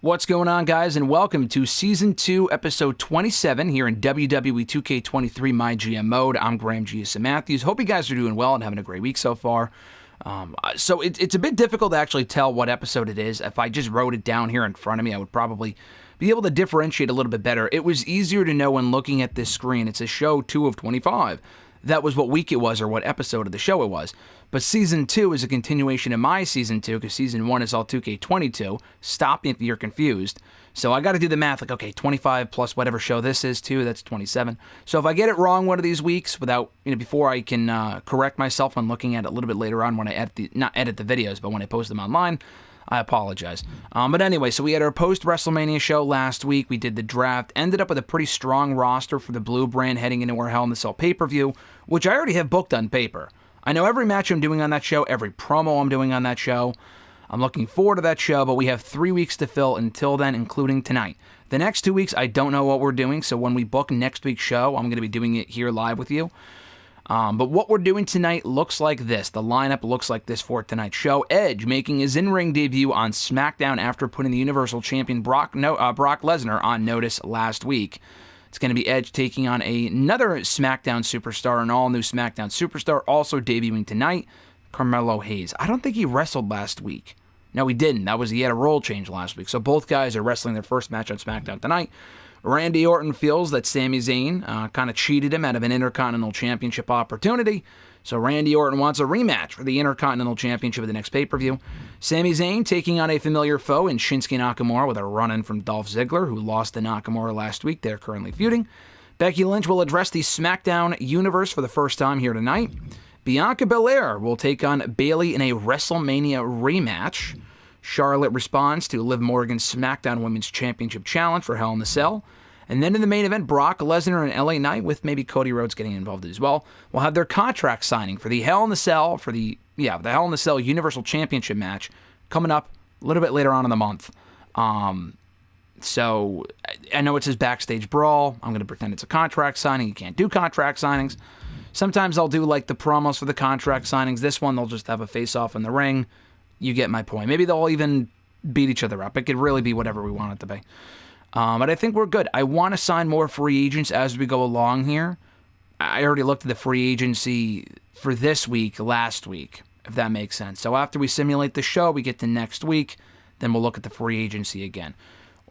What's going on, guys, and welcome to Season 2, Episode 27 here in WWE 2K23 MyGM Mode. I'm Graham G.S. Matthews. Hope you guys are doing well and having a great week so far. So it's a bit difficult to actually tell what episode it is. If I just wrote it down here in front of me, I would probably be able to differentiate a little bit better. It was easier to know when looking at this screen. It's a show 2 of 25. That was what week it was or what episode of the show it was. But Season 2 is a continuation of my Season 2 because Season 1 is all 2K22. Stop me if you're confused. So I got to do the math like, okay, 25 plus whatever show this is too, that's 27. So if I get it wrong one of these weeks without, before I can correct myself when looking at it a little bit later on when I not edit the videos, but when I post them online, I apologize. But anyway, so we had our post-WrestleMania show last week. We did the draft. Ended up with a pretty strong roster for the Blue brand heading into our Hell in the Cell pay-per-view, which I already have booked on paper. I know every match I'm doing on that show, every promo I'm doing on that show. I'm looking forward to that show, but we have 3 weeks to fill until then, including tonight. The next 2 weeks, I don't know what we're doing, so when we book next week's show, I'm going to be doing it here live with you. But what we're doing tonight looks like this. The lineup looks like this for tonight's show. Edge making his in-ring debut on SmackDown after putting the Universal Champion Brock Lesnar on notice last week. It's going to be Edge taking on another SmackDown superstar, an all-new SmackDown superstar, also debuting tonight, Carmelo Hayes. I don't think he wrestled last week. No, he didn't. He had a role change last week. So both guys are wrestling their first match on SmackDown tonight. Randy Orton feels that Sami Zayn kind of cheated him out of an Intercontinental Championship opportunity. So Randy Orton wants a rematch for the Intercontinental Championship at the next pay-per-view. Sami Zayn taking on a familiar foe in Shinsuke Nakamura with a run-in from Dolph Ziggler, who lost to Nakamura last week. They're currently feuding. Becky Lynch will address the SmackDown universe for the first time here tonight. Bianca Belair will take on Bayley in a WrestleMania rematch. Charlotte responds to Liv Morgan's SmackDown Women's Championship Challenge for Hell in the Cell. And then in the main event, Brock Lesnar and LA Knight, with maybe Cody Rhodes getting involved as well, will have their contract signing for the Hell in the Cell, the Hell in the Cell Universal Championship match coming up a little bit later on in the month. So I know it says Backstage Brawl. I'm going to pretend it's a contract signing. You can't do contract signings. Sometimes I'll do like the promos for the contract signings. This one, they'll just have a face-off in the ring. You get my point. Maybe they'll even beat each other up. It could really be whatever we want it to be. But I think we're good. I want to sign more free agents as we go along here. I already looked at the free agency for this week, last week, if that makes sense. So after we simulate the show, we get to next week, then we'll look at the free agency again.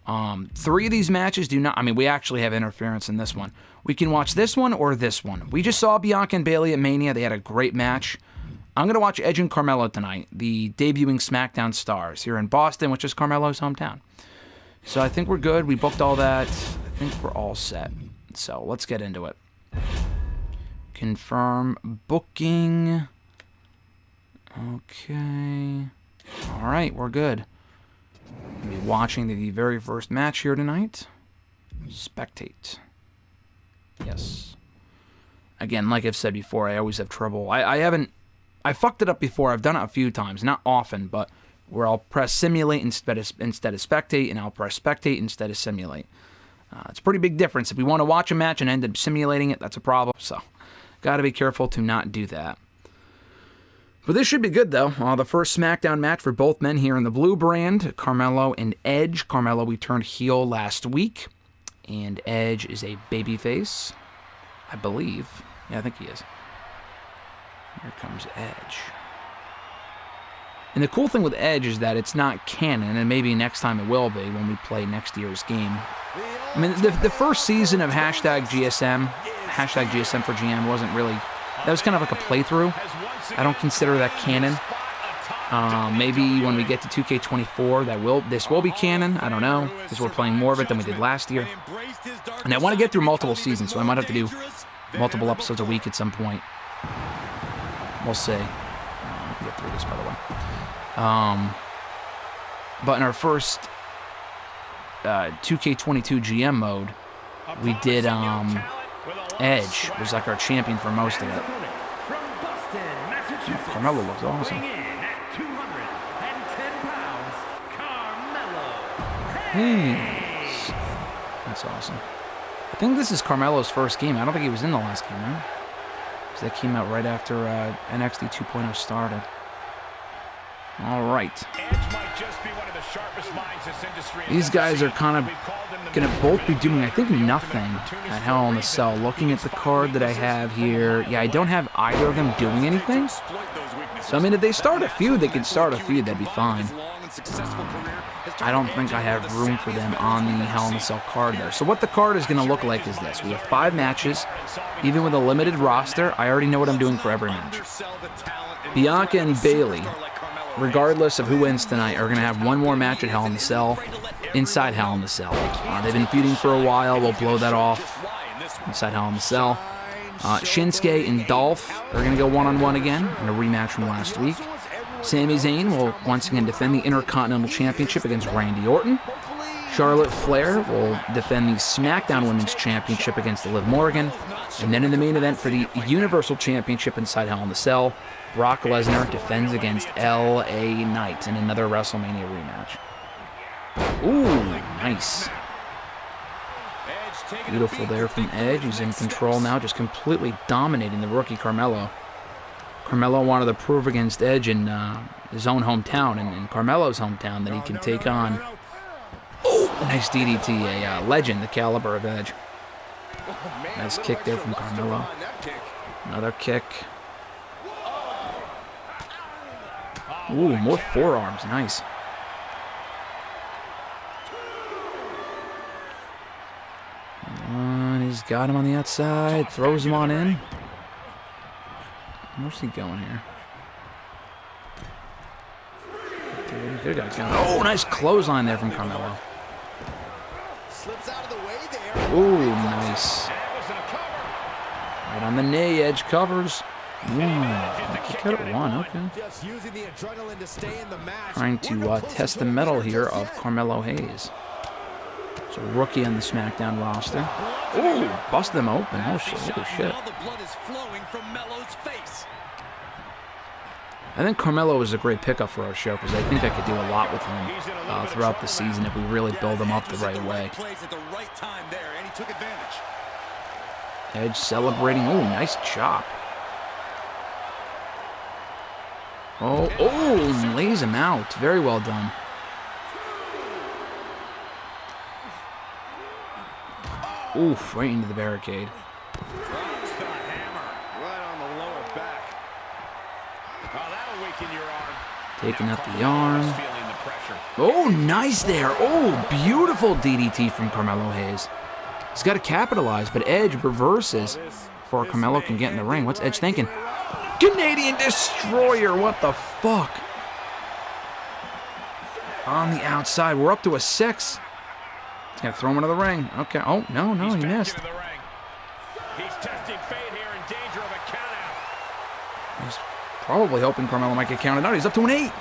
3 of these matches do not... we actually have interference in this one. We can watch this one or this one. We just saw Bianca and Bayley at Mania. They had a great match. I'm going to watch Edge and Carmelo tonight, the debuting SmackDown stars here in Boston, which is Carmelo's hometown. So I think we're good. We booked all that. I think we're all set. So let's get into it. Confirm booking. Okay. All right, we're good. We'll be watching the very first match here tonight. Spectate. Yes. Again, like I've said before, I always have trouble. I fucked it up before. I've done it a few times. Not often, but where I'll press simulate instead of spectate, and I'll press spectate instead of simulate. It's a pretty big difference. If we want to watch a match and end up simulating it, that's a problem. So, got to be careful to not do that. But this should be good, though. The first SmackDown match for both men here in the Blue brand, Carmelo and Edge. Carmelo, we turned heel last week, and Edge is a babyface, I believe. Yeah, I think he is. Here comes Edge. And the cool thing with Edge is that it's not canon, and maybe next time it will be when we play next year's game. The first season of #GSM for GM wasn't really... That was kind of like a playthrough. I don't consider that canon. Maybe when we get to 2K24, this will be canon. I don't know, because we're playing more of it than we did last year. And I want to get through multiple seasons, so I might have to do multiple episodes a week at some point. We'll see. I can get through this, by the way. But in our first 2K22 GM mode, we did Edge was like our champion for most of it. Carmelo looks awesome. That's awesome. I think this is Carmelo's first game. I don't think he was in the last game, right? Because that came out right after NXT 2.0 started. All right. These guys are kind of going to both be doing, I think, nothing at Hell in a Cell. Looking at the card that I have here, yeah, I don't have either of them doing anything. So, I mean, if they start a feud, they can start a feud. That'd be fine. I don't think I have room for them on the Hell in a Cell card there. So what the card is going to look like is this. We have 5 matches. Even with a limited roster, I already know what I'm doing for every match. Bianca and Bayley, regardless of who wins tonight, are going to have one more match at Hell in a Cell, inside Hell in a Cell. They've been feuding for a while. We'll blow that off inside Hell in a Cell. Shinsuke and Dolph are going to go one-on-one again in a rematch from last week. Sami Zayn will once again defend the Intercontinental Championship against Randy Orton. Charlotte Flair will defend the SmackDown Women's Championship against Liv Morgan. And then in the main event for the Universal Championship inside Hell in a Cell, Brock Lesnar defends against LA Knight in another WrestleMania rematch. Ooh, nice. Beautiful there from Edge. He's in control now, just completely dominating the rookie Carmelo. Carmelo wanted to prove against Edge in his own hometown, and in Carmelo's hometown, that he can take on. Oh, nice DDT, a legend, the caliber of Edge. Nice kick there from Carmelo. Another kick. Ooh, more forearms, nice. And he's got him on the outside, throws him on in. Where's he going here? Good guy going. Oh, nice clothesline there from Carmelo. Ooh, nice. Right on the knee, Edge covers. Kick out at 1, okay. Trying to test the mettle here of Carmelo Hayes. So rookie on the SmackDown roster. Ooh, bust them open. Oh shit, holy shit. I think Carmelo is a great pickup for our show because I think I could do a lot with him throughout the season if we really build him up the right way. Edge celebrating. Oh, nice chop. Oh, lays him out. Very well done. Oof, right into the barricade. Taking up the arm. Oh, nice there. Oh, beautiful DDT from Carmelo Hayes. He's got to capitalize, but Edge reverses before Carmelo can get in the ring. What's Edge thinking? Canadian Destroyer, what the fuck? On the outside, we're up to a 6. He's going to throw him into the ring. Okay. Oh, no, he missed. He's testing fate here, in danger of a countout. He's probably hoping Carmelo might get counted out. He's up to an 8.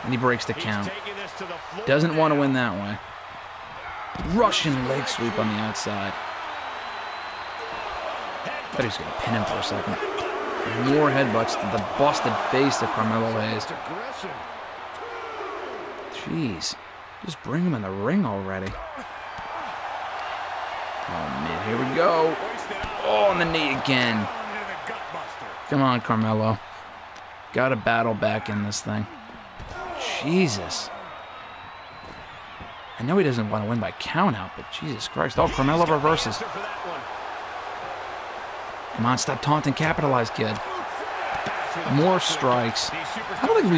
And he breaks the count. Doesn't want to win that way. Russian leg sweep on the outside. But he's going to pin him for a second. More headbutts to the busted face of Carmelo Hayes. Jeez. Just bring him in the ring already. Oh, man. Here we go. Oh, on the knee again. Come on, Carmelo. Got to battle back in this thing. Jesus. I know he doesn't want to win by countout, but Jesus Christ. Oh, Carmelo reverses. Come on, stop taunting. Capitalize, kid. More strikes. I don't think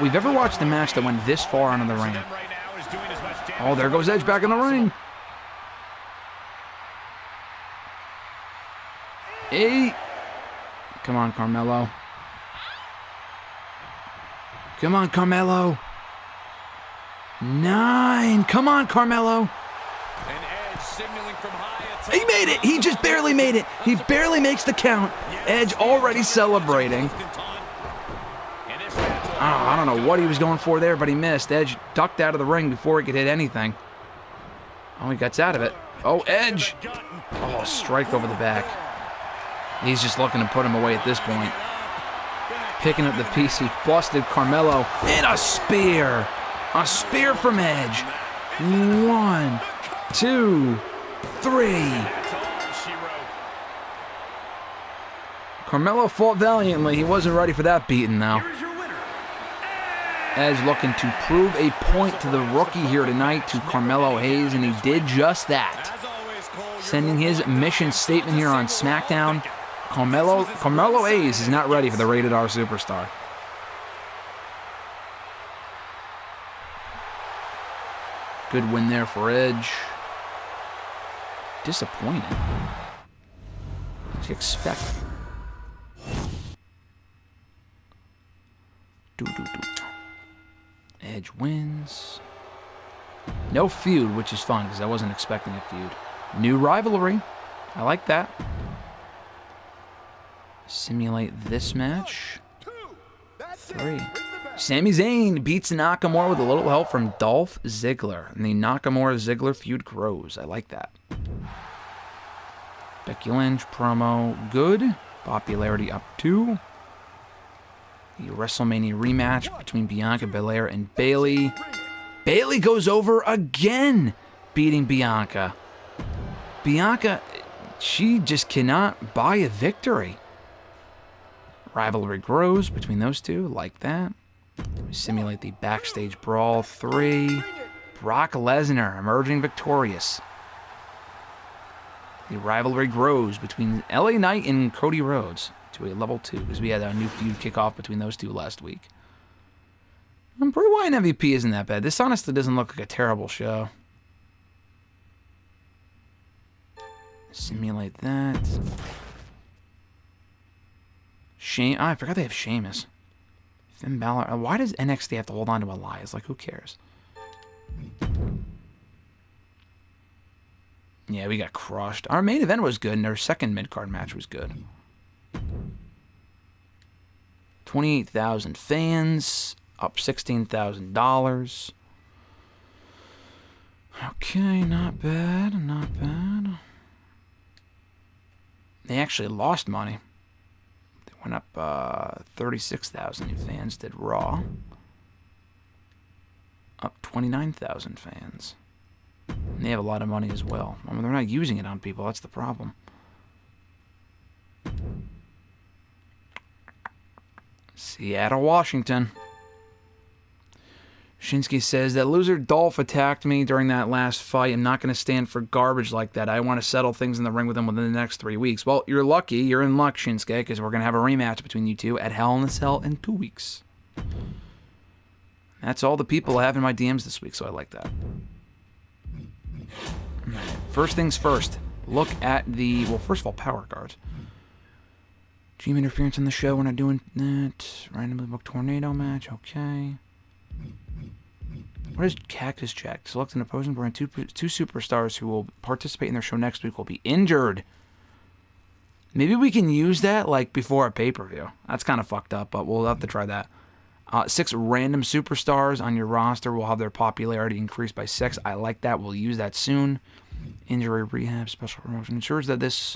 we've ever watched a match that went this far onto the ring. Oh, there goes Edge back in the ring. 8. Come on, Carmelo. Come on, Carmelo. 9. Come on, Carmelo. He made it. He just barely made it. He barely makes the count. Edge already celebrating. Oh, I don't know what he was going for there, but he missed. Edge ducked out of the ring before he could hit anything. Oh, he gets out of it. Oh, Edge. Oh, strike over the back. He's just looking to put him away at this point. Picking up the piece. He busted Carmelo. And a spear. A spear from Edge. 1, 2, 3. Carmelo fought valiantly. He wasn't ready for that beating, though. Edge looking to prove a point to the rookie here tonight, to Carmelo Hayes, and he did just that. Sending his mission statement here on SmackDown. Carmelo Hayes is not ready for the Rated R Superstar. Good win there for Edge. Disappointing. What did you expect? Edge wins. No feud, which is fun because I wasn't expecting a feud. New rivalry. I like that. Simulate this match. 3. Sami Zayn beats Nakamura with a little help from Dolph Ziggler. And the Nakamura-Ziggler feud grows. I like that. Becky Lynch promo. Good. Popularity up 2. The WrestleMania rematch between Bianca Belair and Bayley. Bayley goes over again, beating Bianca. Bianca, she just cannot buy a victory. Rivalry grows between those two, like that. We simulate the backstage brawl. 3. Brock Lesnar emerging victorious. The rivalry grows between LA Knight and Cody Rhodes to a level 2, because we had a new feud kick off between those two last week. Bray Wyatt MVP isn't that bad. This honestly doesn't look like a terrible show. Simulate that. I forgot they have Sheamus. Finn Balor. Why does NXT have to hold on to Elias? Like, who cares? Yeah, we got crushed. Our main event was good, and our second mid-card match was good. 28,000 fans, up $16,000. Okay, not bad, not bad. They actually lost money. They went up 36,000 new fans, did Raw. Up 29,000 fans. And they have a lot of money as well. I mean, they're not using it on people, that's the problem. Seattle, Washington. Shinsuke says, that loser Dolph attacked me during that last fight. I'm not going to stand for garbage like that. I want to settle things in the ring with him within the next 3 weeks. Well, you're lucky. You're in luck, Shinsuke, because we're going to have a rematch between you two at Hell in a Cell in 2 weeks. That's all the people I have in my DMs this week, so I like that. First things first. Look at the, well, first of all, power cards. Dream interference on the show. We're not doing that. Randomly booked tornado match. Okay. What is Cactus Jack? Select an opposing brand. Two superstars who will participate in their show next week will be injured. Maybe we can use that like before a pay-per-view. That's kind of fucked up, but we'll have to try that. 6 random superstars on your roster will have their popularity increased by 6. I like that. We'll use that soon. Injury rehab special promotion ensures that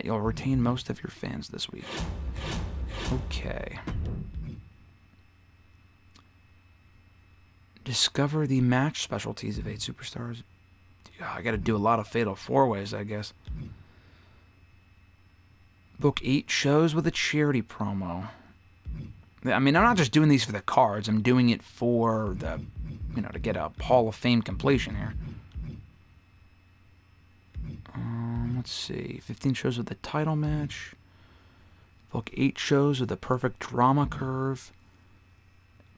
you'll retain most of your fans this week. Okay. Discover the match specialties of 8 superstars. I gotta do a lot of fatal 4-ways, I guess. Book 8 shows with a charity promo. I mean, I'm not just doing these for the cards. I'm doing it for the, to get a Hall of Fame completion here. Let's see. 15 shows with a title match. Book 8 shows with a perfect drama curve.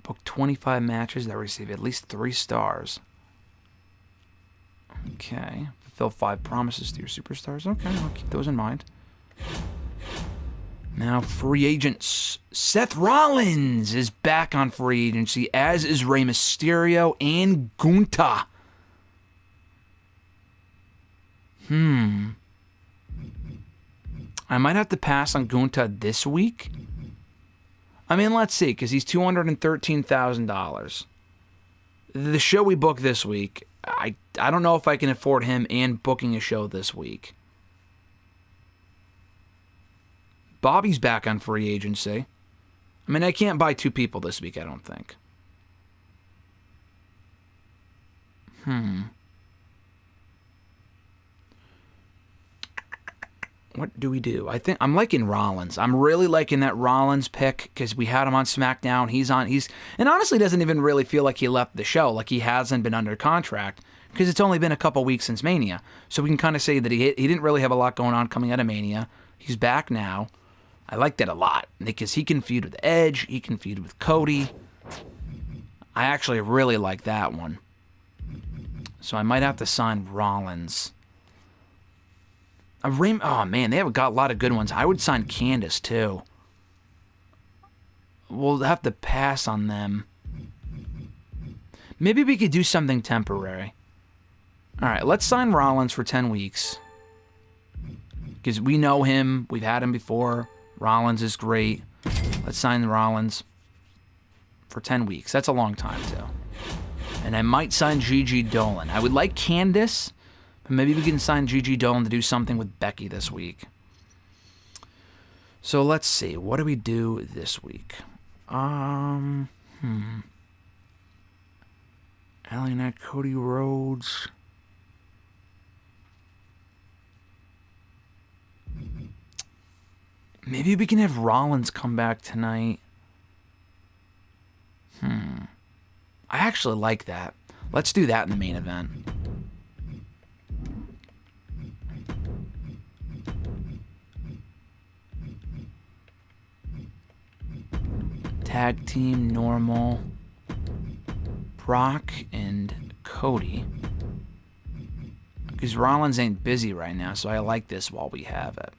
Book 25 matches that receive at least 3 stars. Okay. Fulfill 5 promises to your superstars. Okay, I'll keep those in mind. Now, free agents. Seth Rollins is back on free agency, as is Rey Mysterio and Gunther. I might have to pass on Gunther this week. I mean, let's see, because he's $213,000. The show we booked this week, I don't know if I can afford him and booking a show this week. Bobby's back on free agency. I mean, I can't buy 2 people this week, I don't think. What do we do? I think I'm liking Rollins. I'm really liking that Rollins pick because we had him on SmackDown. And honestly doesn't even really feel like he left the show. Like he hasn't been under contract because it's only been a couple weeks since Mania. So we can kind of say that he didn't really have a lot going on coming out of Mania. He's back now. I like that a lot because he can feud with Edge. He can feud with Cody. I actually really like that one. So I might have to sign Rollins. Oh, man, they have got a lot of good ones. I would sign Candice, too. We'll have to pass on them. Maybe we could do something temporary. All right, let's sign Rollins for 10 weeks. Because we know him. We've had him before. Rollins is great. Let's sign Rollins for 10 weeks. That's a long time, too. And I might sign Gigi Dolan. I would like Candice. But maybe we can sign Gigi Dolan to do something with Becky this week. So let's see. What do we do this week? LA Knight, Cody Rhodes. Maybe we can have Rollins come back tonight. I actually like that. Let's do that in the main event. Tag team, normal. Brock and Cody. Because Rollins ain't busy right now, so I like this while we have it.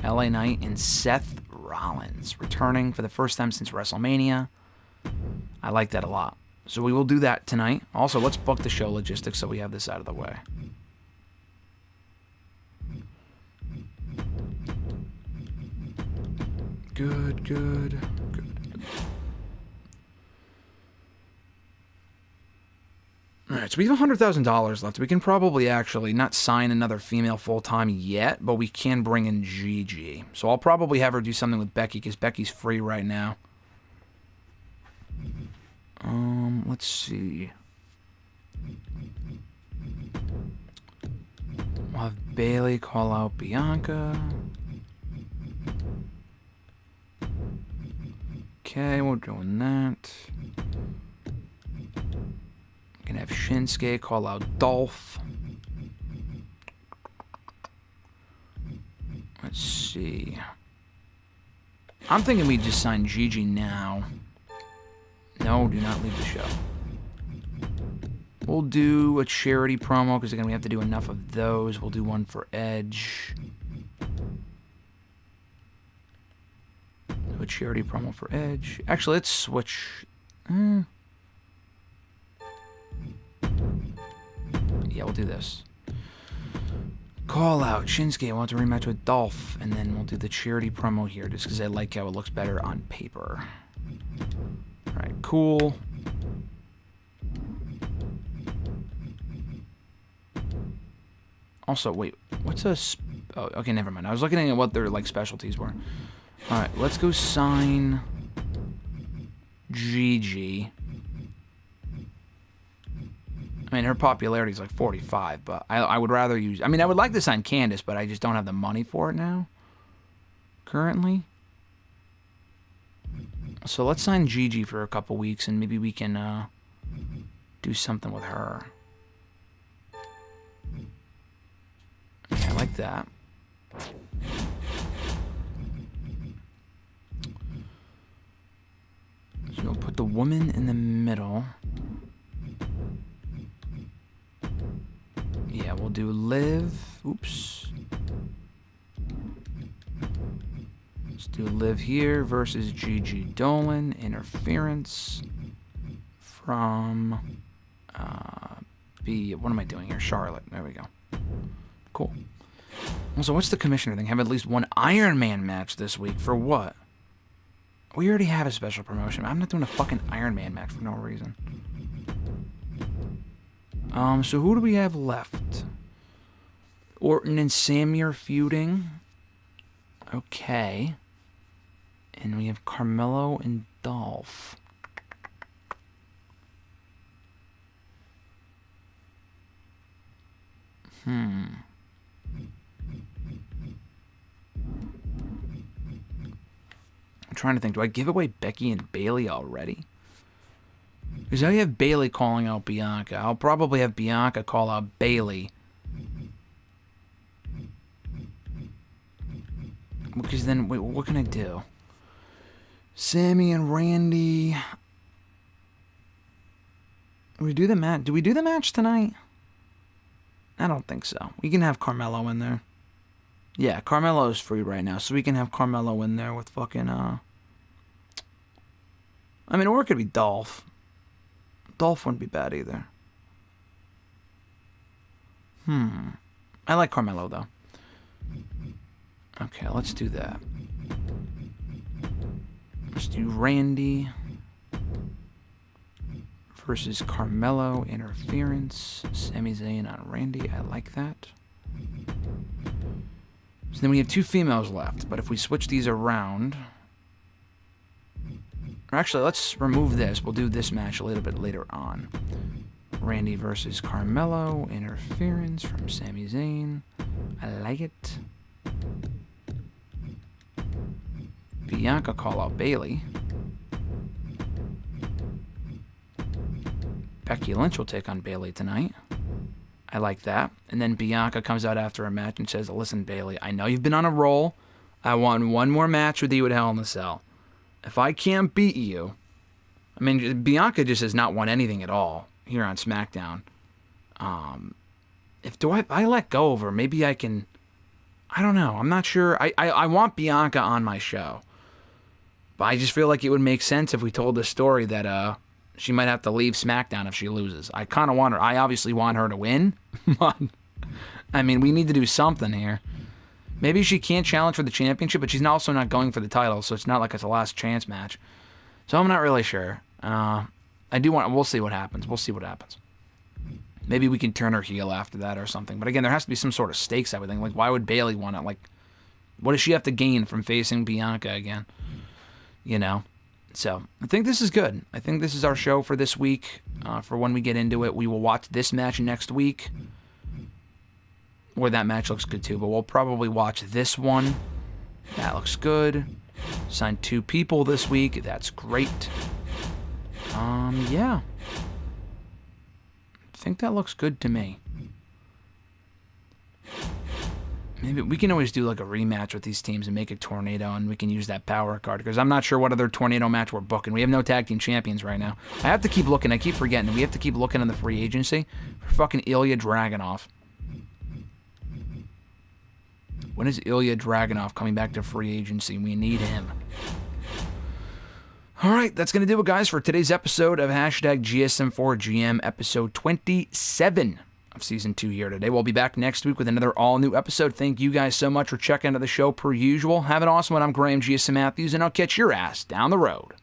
LA Knight and Seth Rollins. Returning for the first time since WrestleMania. I like that a lot. So we will do that tonight. Also, let's book the show logistics so we have this out of the way. Good. Alright, so we have $100,000 left. We can probably actually not sign another female full-time yet, but we can bring in Gigi. So I'll probably have her do something with Becky, because Becky's free right now. Let's see. We'll have Bayley call out Bianca. Okay, we're doing that. Gonna have Shinsuke call out Dolph. Let's see. I'm thinking we just sign Gigi now. No, do not leave the show. We'll do a charity promo, because again, we have to do enough of those. We'll do one for Edge. Do a charity promo for Edge. Actually, let's switch. Yeah, we'll do this. Call out. Shinsuke wants a rematch with Dolph. And then we'll do the charity promo here, just because I like how it looks better on paper. Alright, cool. Also, wait, what's a... Oh, okay, never mind. I was looking at what their, like, specialties were. Alright, let's go sign... Gigi. I mean, her popularity is like 45, but I would rather use... I mean, I would like to sign Candice, but I just don't have the money for it now. Currently. So let's sign Gigi for a couple weeks, and maybe we can do something with her. Yeah, I like that. So we'll put the woman in the middle. Yeah, we'll do Liv. Oops. Let's do Liv here versus Gigi Dolan. Interference from what am I doing here? Charlotte. There we go. Cool. Also, what's the commissioner thing? Have at least one Iron Man match this week. For what? We already have a special promotion. I'm not doing a fucking Iron Man match for no reason. So who do we have left? Orton and Sammy are feuding. Okay. And we have Carmelo and Dolph. trying to think. Do I give away Becky and Bayley already? Because I have Bayley calling out Bianca. I'll probably have Bianca call out Bayley. Because then, wait, what can I do? Sammy and Randy. We do the match. Do we do the match tonight? I don't think so. We can have Carmelo in there. Yeah, Carmelo's free right now, so we can have Carmelo in there with fucking, I mean, or it could be Dolph. Dolph wouldn't be bad either. I like Carmelo, though. Okay, let's do that. Let's do Randy versus Carmelo, interference. Sami Zayn on Randy. I like that. So then we have 2 females left, but if we switch these around... Or actually, let's remove this. We'll do this match a little bit later on. Randy versus Carmelo, interference from Sami Zayn. I like it. Bianca call out Bayley. Becky Lynch will take on Bayley tonight. I like that. And then Bianca comes out after a match and says, listen, Bayley, I know you've been on a roll. I want one more match with you at Hell in a Cell. If I can't beat you... I mean, Bianca just has not won anything at all here on SmackDown. If I let go of her, maybe I can... I don't know. I'm not sure. I want Bianca on my show. But I just feel like it would make sense if we told the story that she might have to leave SmackDown if she loses. I kind of want her. I obviously want her to win. But, I mean, we need to do something here. Maybe she can't challenge for the championship, but she's also not going for the title, so it's not like it's a last chance match. So I'm not really sure. I do want... We'll see what happens. We'll see what happens. Maybe we can turn her heel after that or something. But again, there has to be some sort of stakes, I would think. Like, why would Bayley want it? Like, what does she have to gain from facing Bianca again? You know? So, I think this is good. I think this is our show for this week. For when we get into it, we will watch this match next week. Or that match looks good too, but we'll probably watch this one. That looks good. Signed 2 people this week. That's great. Yeah. I think that looks good to me. Maybe we can always do like a rematch with these teams and make a tornado, and we can use that power card, because I'm not sure what other tornado match we're booking. We have no tag team champions right now. I have to keep looking. I keep forgetting. We have to keep looking in the free agency for fucking Ilya Dragunov. When is Ilya Dragunov coming back to free agency? We need him. All right, that's going to do it, guys, for today's episode of #GSM4GM, episode 27 of Season 2 here today. We'll be back next week with another all-new episode. Thank you guys so much for checking out the show per usual. Have an awesome one. I'm Graham GSM Matthews, and I'll catch your ass down the road.